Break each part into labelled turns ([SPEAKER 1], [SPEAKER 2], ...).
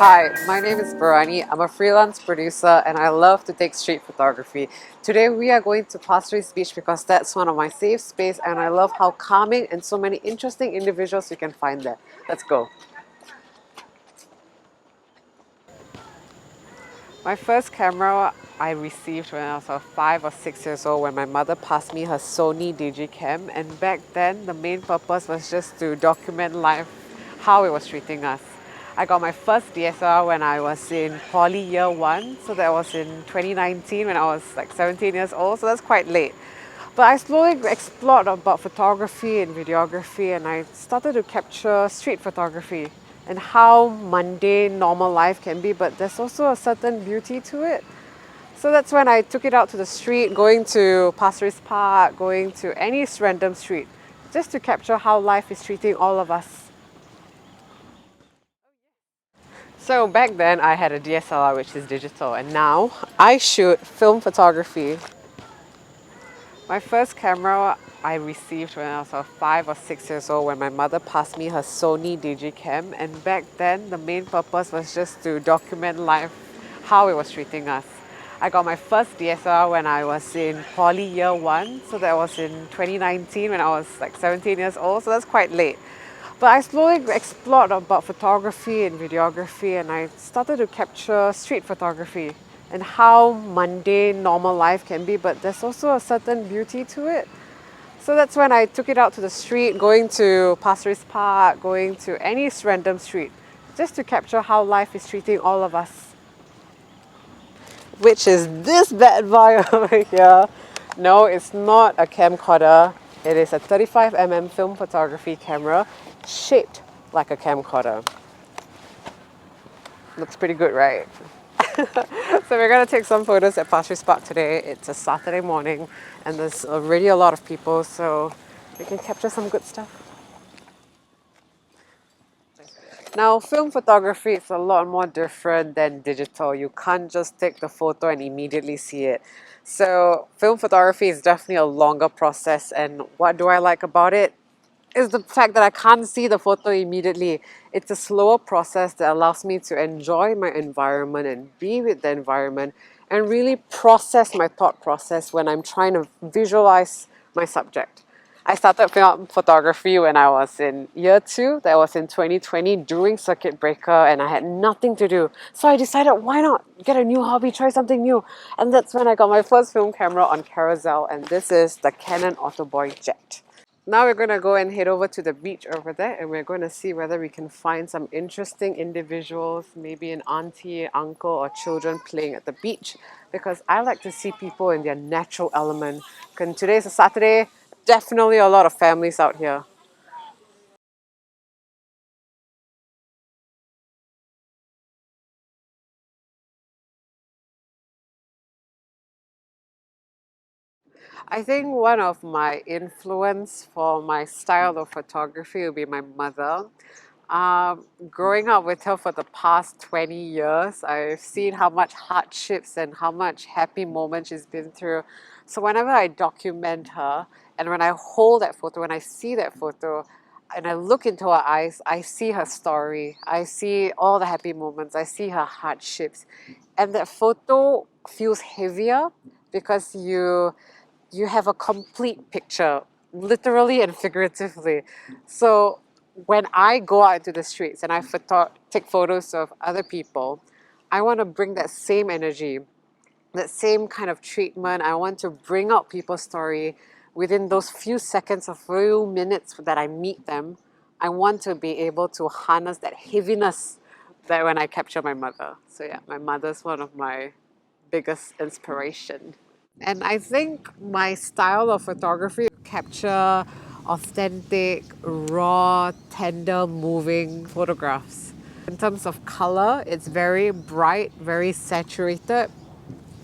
[SPEAKER 1] Hi, my name is Barani. I'm a freelance producer and I love to take street photography. Today we are going to Pasir Ris Beach because that's one of my safe space and I love how calming and so many interesting individuals you can find there. Let's go. My first camera I received when I was 5 or 6 years old when my mother passed me her Sony Digicam, and back then the main purpose was just to document life, how it was treating us. I got my first DSLR when I was in poly year 1, so that was in 2019 when I was like 17 years old, so that's quite late. But I slowly explored about photography and videography and I started to capture street photography and how mundane normal life can be, but there's also a certain beauty to it. So that's when I took it out to the street, going to Pasir Ris Park, going to any random street, just to capture how life is treating all of us. So back then I had a DSLR, which is digital, and now I shoot film photography. My first camera I received when I was 5 or 6 years old when my mother passed me her Sony Digicam, and back then the main purpose was just to document life, how it was treating us. I got my first DSLR when I was in poly year 1, so that was in 2019 when I was like 17 years old, so that's quite late. But I slowly explored about photography and videography and I started to capture street photography and how mundane normal life can be, but there's also a certain beauty to it. So that's when I took it out to the street, going to Pasir Ris Park, going to any random street, just to capture how life is treating all of us. Which is this bad boy over here. No, it's not a camcorder. It is a 35mm film photography camera shaped like a camcorder. Looks pretty good, right? So we're going to take some photos at Pasir Ris Park today. It's a Saturday morning and there's already a lot of people, so we can capture some good stuff. Now, film photography is a lot more different than digital. You can't just take the photo and immediately see it. So film photography is definitely a longer process, and what do I like about it? Is the fact that I can't see the photo immediately. It's a slower process that allows me to enjoy my environment and be with the environment and really process my thought process when I'm trying to visualize my subject. I started film photography when I was in year 2. That was in 2020 during circuit breaker and I had nothing to do. So I decided, why not get a new hobby, try something new. And that's when I got my first film camera on Carousel, and this is the Canon Autoboy Jet. Now we're going to go and head over to the beach over there and we're going to see whether we can find some interesting individuals, maybe an auntie, uncle or children playing at the beach, because I like to see people in their natural element. And today's a Saturday, definitely a lot of families out here. I think one of my influence for my style of photography will be my mother. Growing up with her for the past 20 years, I've seen how much hardships and how much happy moments she's been through. So whenever I document her and when I hold that photo, when I see that photo and I look into her eyes, I see her story. I see all the happy moments. I see her hardships. And that photo feels heavier because you have a complete picture, literally and figuratively. So when I go out into the streets and I take photos of other people, I want to bring that same energy, that same kind of treatment. I want to bring out people's story within those few seconds or few minutes that I meet them. I want to be able to harness that heaviness that when I capture my mother. So yeah, my mother's one of my biggest inspiration. And I think my style of photography capture authentic, raw, tender, moving photographs. In terms of color, it's very bright, very saturated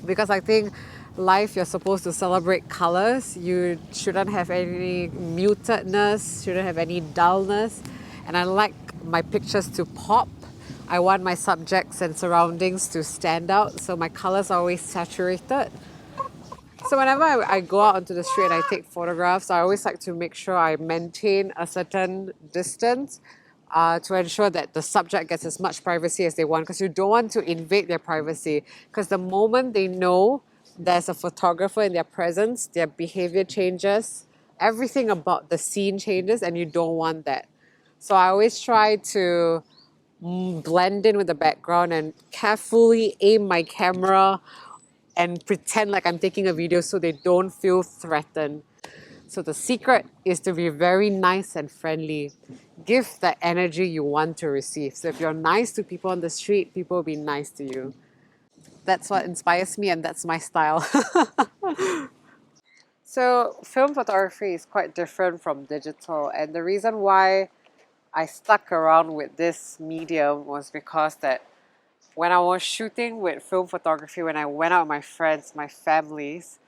[SPEAKER 1] because I think life you're supposed to celebrate colors. You shouldn't have any mutedness, shouldn't have any dullness. And I like my pictures to pop. I want my subjects and surroundings to stand out, so my colors are always saturated. So whenever I go out onto the street and I take photographs, I always like to make sure I maintain a certain distance, to ensure that the subject gets as much privacy as they want, because you don't want to invade their privacy. Because the moment they know there's a photographer in their presence, their behavior changes, everything about the scene changes, and you don't want that. So I always try to blend in with the background and carefully aim my camera and pretend like I'm taking a video so they don't feel threatened. So the secret is to be very nice and friendly. Give the energy you want to receive. So if you're nice to people on the street, people will be nice to you. That's what inspires me and that's my style. So film photography is quite different from digital, and the reason why I stuck around with this medium was because that when I was shooting with film photography, when I went out with my friends, my families,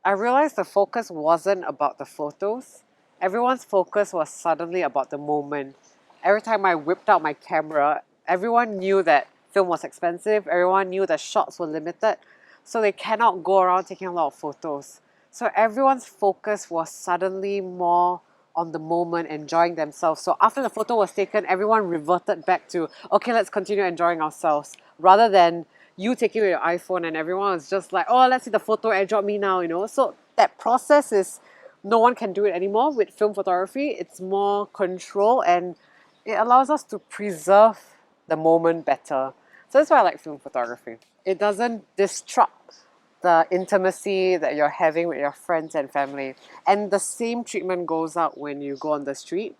[SPEAKER 1] I realized the focus wasn't about the photos. Everyone's focus was suddenly about the moment. Every time I whipped out my camera, everyone knew that film was expensive, everyone knew that shots were limited, so they cannot go around taking a lot of photos. So everyone's focus was suddenly more on the moment, enjoying themselves. So after the photo was taken, everyone reverted back to, okay, let's continue enjoying ourselves, rather than you taking with your iPhone and everyone was just like, oh, let's see the photo, airdrop me now, you know. So that process is, no one can do it anymore with film photography. It's more control and it allows us to preserve the moment better. So that's why I like film photography. It doesn't disrupt the intimacy that you're having with your friends and family. And the same treatment goes out when you go on the street.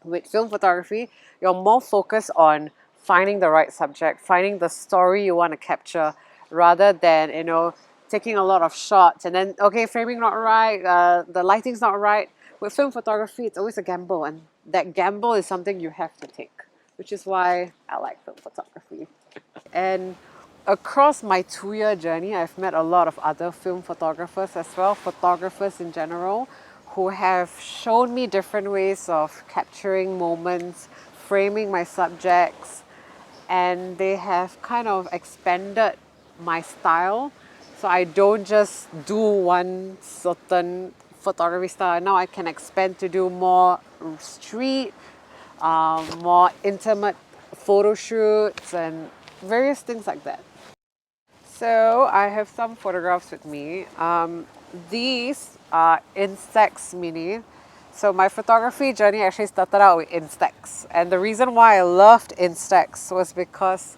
[SPEAKER 1] With film photography, you're more focused on finding the right subject, finding the story you want to capture, rather than, you know, taking a lot of shots and then, okay, framing not right, the lighting's not right. With film photography, it's always a gamble, and that gamble is something you have to take, which is why I like film photography. And across my 2-year journey, I've met a lot of other film photographers as well, photographers in general, who have shown me different ways of capturing moments, framing my subjects, and they have kind of expanded my style. So I don't just do one certain photography style. Now I can expand to do more street, more intimate photo shoots, and various things like that. So I have some photographs with me. These are Instax Mini. So my photography journey actually started out with Instax. And the reason why I loved Instax was because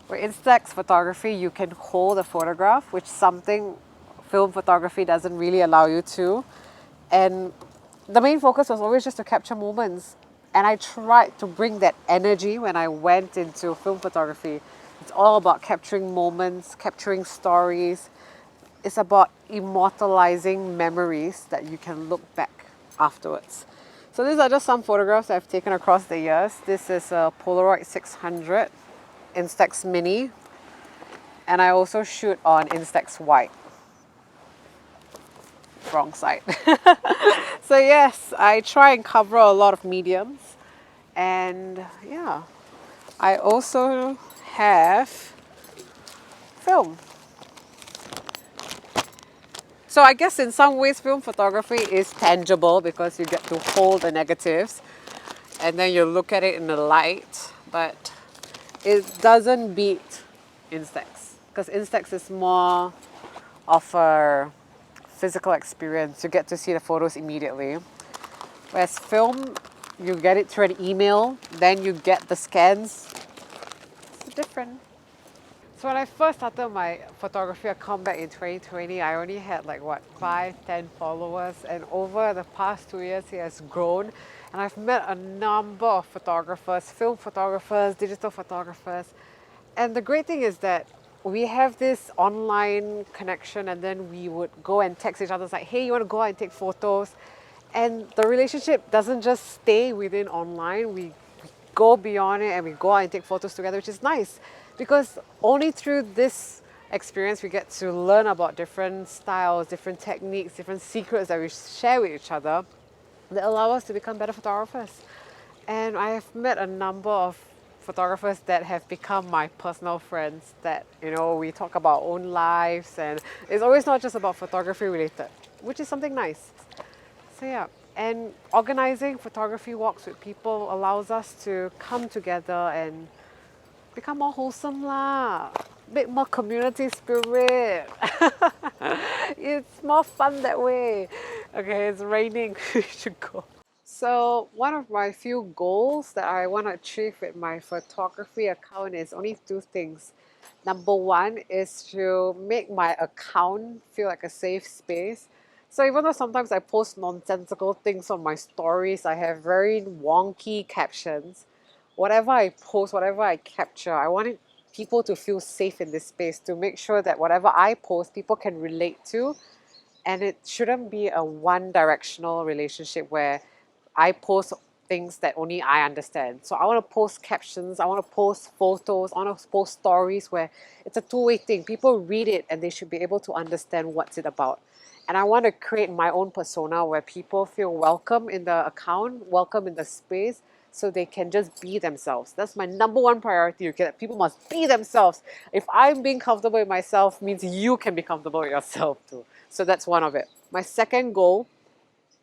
[SPEAKER 1] with Instax photography, you can hold a photograph, which something film photography doesn't really allow you to. And the main focus was always just to capture moments. And I tried to bring that energy when I went into film photography. It's all about capturing moments, capturing stories. It's about immortalizing memories that you can look back afterwards. So these are just some photographs I've taken across the years. This is a Polaroid 600 Instax Mini, and I also shoot on Instax White. Wrong side. So yes, I try and cover a lot of mediums, and yeah, I also have film. So I guess in some ways film photography is tangible because you get to hold the negatives and then you look at it in the light, but it doesn't beat Instax because Instax is more of a physical experience. You get to see the photos immediately. Whereas film, you get it through an email, then you get the scans. It's different. So when I first started my photography account back in 2020, I only had like what, 5, 10 followers, and over the past 2 years it has grown, and I've met a number of photographers, film photographers, digital photographers, and the great thing is that we have this online connection, and then we would go and text each other like, hey, you want to go out and take photos? And the relationship doesn't just stay within online, we go beyond it and we go out and take photos together, which is nice because only through this experience we get to learn about different styles, different techniques, different secrets that we share with each other that allow us to become better photographers. And I have met a number of photographers that have become my personal friends that, you know, we talk about our own lives, and it's always not just about photography related, which is something nice. So yeah. And organizing photography walks with people allows us to come together and become more wholesome lah. Bit more community spirit. It's more fun that way. Okay, it's raining. We should go. So one of my few goals that I want to achieve with my photography account is only two things. Number one is to make my account feel like a safe space. So even though sometimes I post nonsensical things on my stories, I have very wonky captions. Whatever I post, whatever I capture, I want people to feel safe in this space, to make sure that whatever I post, people can relate to, and it shouldn't be a one directional relationship where I post things that only I understand. So I want to post captions, I want to post photos, I want to post stories where it's a two-way thing. People read it and they should be able to understand what's it about. And I want to create my own persona where people feel welcome in the account, welcome in the space, so they can just be themselves. That's my number one priority. Okay, that people must be themselves. If I'm being comfortable with myself, means you can be comfortable with yourself too. So that's one of it. My second goal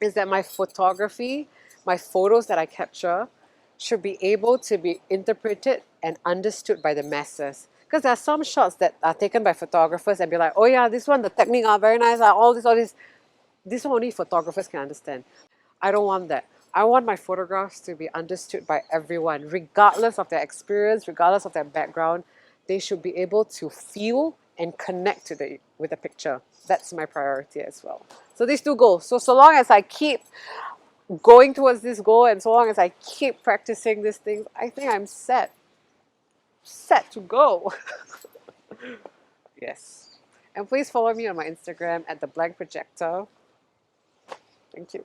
[SPEAKER 1] is that my photography, my photos that I capture, should be able to be interpreted and understood by the masses. Because there are some shots that are taken by photographers and be like, oh yeah, this one, the technique are very nice, all this, all this. This one only photographers can understand. I don't want that. I want my photographs to be understood by everyone, regardless of their experience, regardless of their background. They should be able to feel and connect with the picture. That's my priority as well. So these two goals. So long as I keep going towards this goal and so long as I keep practicing these things, I think I'm set to go. Yes. And please follow me on my Instagram at the blank projector. Thank you.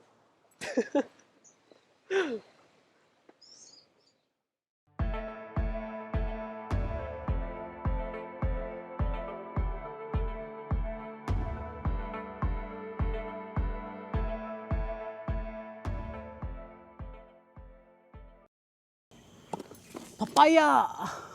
[SPEAKER 1] Papaya.